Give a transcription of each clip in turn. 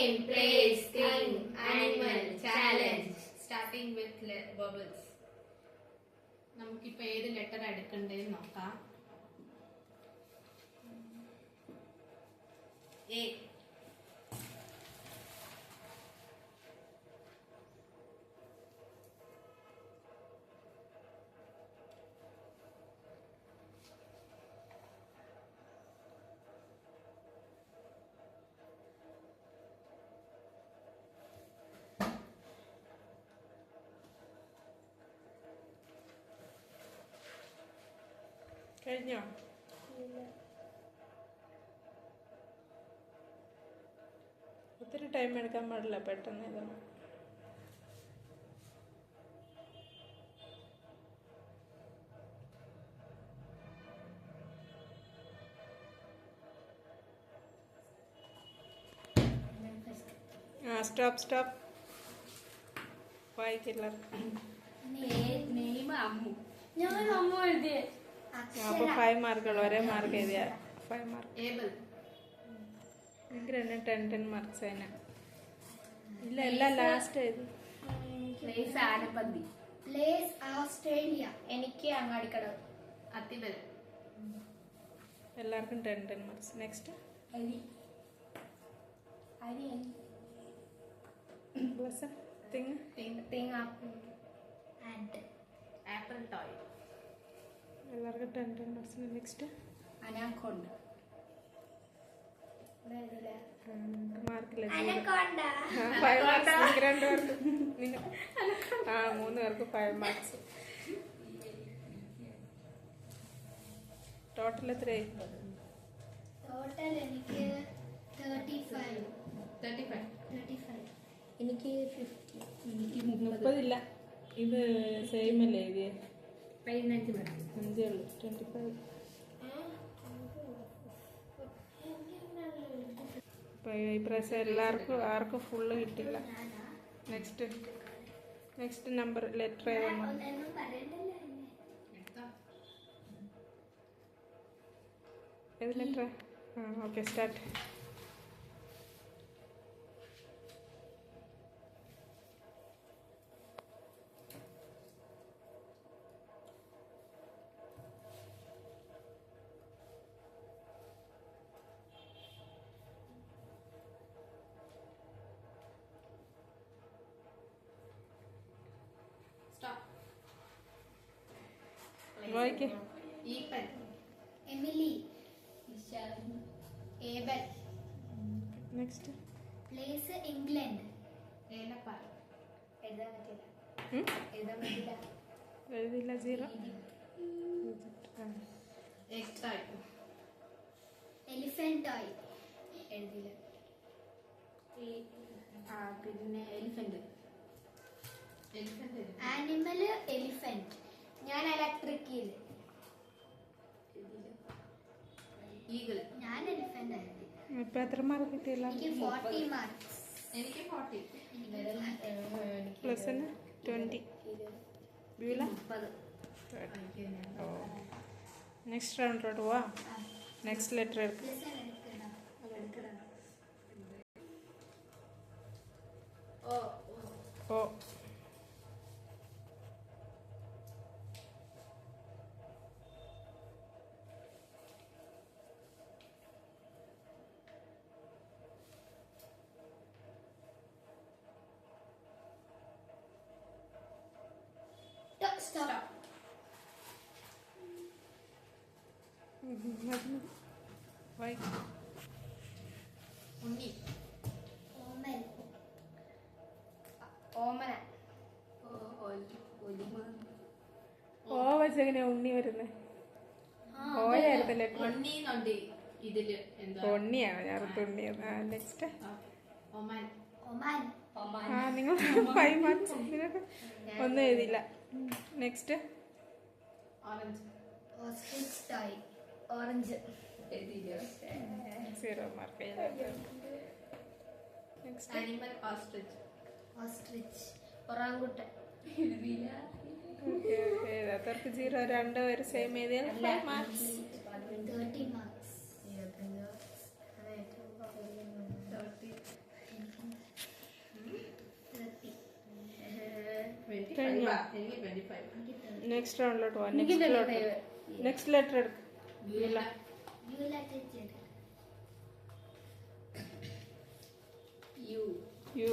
name, place, thing, animal, challenge. Starting with bubbles. നമുക്കിപ്പോ ഏത് letter എടുക്കണ്ടേന്ന് നോക്കാം. A. കഴിഞ്ഞോ? ഒത്തിരി ടൈം എടുക്കാൻ പാടില്ല, പെട്ടെന്ന് എഴുതണം. സ്റ്റോപ്പ് വായിക്കില്ല. അപ്പോൾ 5 മാർക്കുള്ളൂ. ഒരേ മാർക്ക് എഴുതിയ 5 മാർക്ക്. എനിക്ക് 10 മാർക്സ് അതിന്. ഇല്ല എല്ലാം ലാസ്റ്റ് എഴുതി. ഓസ്ട്രേലിയ. എനിക്ക് അങ്ങാടിക്കടവ്. അത്തിവരം. എല്ലാവർക്കും 10 മാർക്സ്. Next apple toy. എല്ലാവർക്കും 10 മാർക്സ്. Next anaconda. മാർക്കില്ല. അനക്കോണ്ട. 5 മാർക്സ്. 2 പേർക്ക്. 3 പേർക്ക് 5 മാർക്സ്. ടോട്ടൽ എത്രയായി? ടോട്ടൽ എനിക്ക് 35. എനിക്ക് 50. എനിക്ക് 30 ഇല്ല. ഇത് സെയിം അല്ലേ എഴുതിയേ? 5 5 25. ഇപ്രാവശ്യം എല്ലാവർക്കും ആർക്കും ഫുള്ള് കിട്ടില്ല. നെക്സ്റ്റ് നമ്പർ ലെറ്റർ ഏതാണ്? ഏത് ലെറ്റർ? Okay, start. വായിക്കേ. Emily. Abel. Next place England. Elappara. എഴുതാൻ പറ്റില്ല. എഴുതില്ല. 0. Elephant toy. എഴുതില്ല. പിന്നെ എലിഫന്റ്. Animal elephant. ഞാൻ ഇലക്ട്രിക്കൽ. ഈഗിൾ. ഞാൻ എലിഫന്റ് ആയിരുന്നു. ഇപ്പൊ എത്ര മാർക്ക് കിട്ടിയല്ല? എനിക്ക് 40 മാർക്സ്. എനിക്ക് 40. പ്ലസ് 20. ബ്യൂല 30. നെക്സ്റ്റ് റൗണ്ടിലോട്ട് പോവാ. നെക്സ്റ്റ് ലെറ്റർ എടുക്കുക. ഓ. Stop. ഉണ്ണി. ഓമൽ. ഓമന. ഓ വെച്ചെങ്ങനെയാ ഉണ്ണി വരുന്നേ? ഓയായിരുന്നു ലെറ്റർ. ഉണ്ണിന്നുണ്ട് ഇതില്. എന്താ ഉണ്ണിയാണ്? ഞാൻ ഉണ്ണിയാണ്. Next Oman. നിങ്ങൾ 5 മാർക്സ്. നിങ്ങൾക്ക് ഒന്നും എഴുതിയില്ല. Next orange. Ostrich toy. Orange. 0 mark. Next animal ostrich. Ostrich. Orangutan. ഏതാത്തവർക്ക് 0. 2 പേര് സെയിം എഴുതിയാൽ 5 മാർക്സ്. 30 മാർക്സ്. കഴിഞ്ഞോ? എനിക്ക് 25. നെക്സ്റ്റ് റൗണ്ടിലോട്ട് പോവാം. എനിക്ക് നെക്സ്റ്റ് ലെറ്റർ എടുക്കും. ഗ്യൂല. U. U.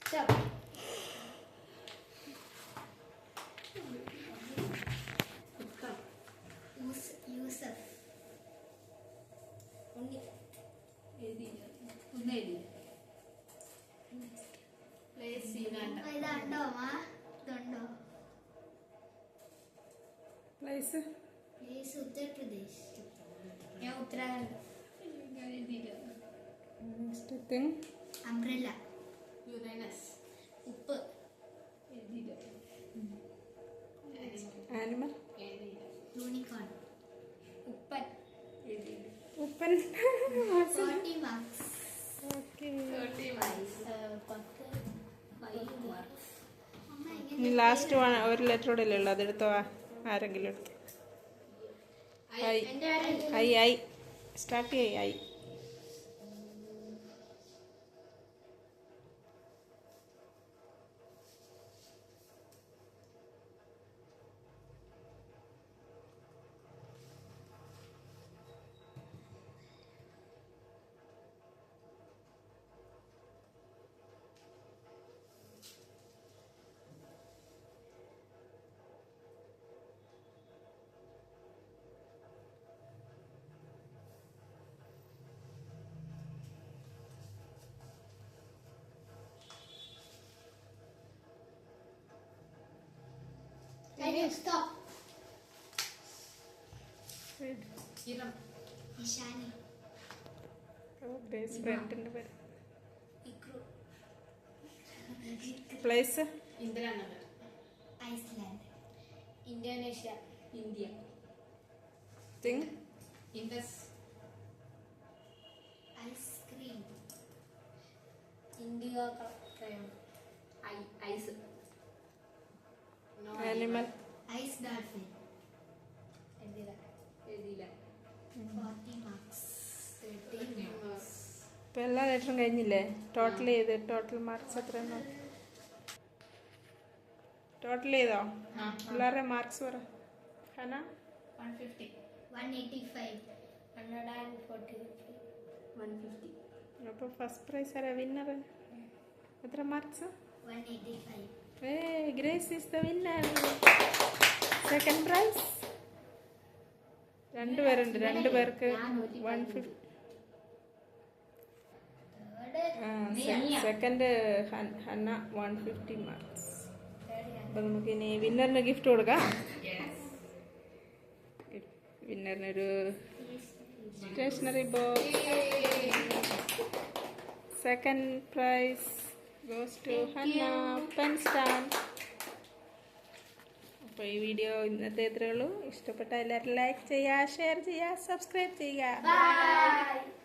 Stop. Uttam. Yusuf. എഴുതിയില്ല. ഒന്നും എഴുതിയില്ല. Place Uganda. ഇതുണ്ടോ അമ്മ? ഇതുണ്ടോ? Place place Uttar Pradesh. ഞാൻ ഉത്തരാഖണ്ഡ്. ഞാൻ എഴുതിയില്ല. Next thing umbrella. യുറേനസ്. ഉപ്പ്. എഴുതിയില്ല. ആനിമൽ എഴുതിയില്ല. യൂണിക്കോൺ. ഉപ്പൻ. എഴുതിയില്ല. ഉപ്പൻ. 40 മാർക്സ്. ഓക്കെ. 30 marks. 5 മാർക്സ്. അമ്മ ഇനി ലാസ്റ്റ് ഒരു ലെറ്ററോടെ അല്ലേ ഉള്ളൂ, അതെടുത്തോ. ആരെങ്കിലും എടുത്തു. ഐ. എന്റെ ആരെങ്കിലും ഐ സ്റ്റാർട്ട് ചെയ്യ. I. stop. Iram. Ishani. Best ഫ്രണ്ടിൻ്റെ പേര്. ഇക്രു. Place Indiranagar. Iceland. Indonesia. India. Thing Indus. Ice cream. Indigo crayon. Ice. Animal ice dolphin. എഴുതിയില്ല. 40 മാർക്സ്. 30 മാർക്സ്. ഇപ്പം എല്ലാ ലെറ്ററും കഴിഞ്ഞില്ലേ? ടോട്ടൽ ചെയ്ത് ടോട്ടൽ മാർക്സ് എത്രയാണ്? ടോട്ടൽ ചെയ്തോ? എല്ലാവരുടെയും മാർക്സ് പറ. ഹന 150. 185. 145. 150. അപ്പോൾ ഫസ്റ്റ് പ്രൈസ് ആരാ വിന്നർ? എത്ര marks? 185. Grace is the winner. Second prize രണ്ടുപേരുണ്ട്, രണ്ടുപേർക്ക് 150. Second Hannah 150 marks. അപ്പോൾ നമുക്ക് ഇനി വിന്നറിന് ഗിഫ്റ്റ് കൊടുക്കാം. വിന്നറിനൊരു stationery box. Second prize goes to Hannah pen stand. അപ്പോൾ ഈ വീഡിയോ ഇന്നത്തെ ഇത്രയേ ഉള്ളൂ. ഇഷ്ടപ്പെട്ട എല്ലാവരും ലൈക്ക് ചെയ്യുക, ഷെയർ ചെയ്യുക, സബ്സ്ക്രൈബ് ചെയ്യുക. Bye.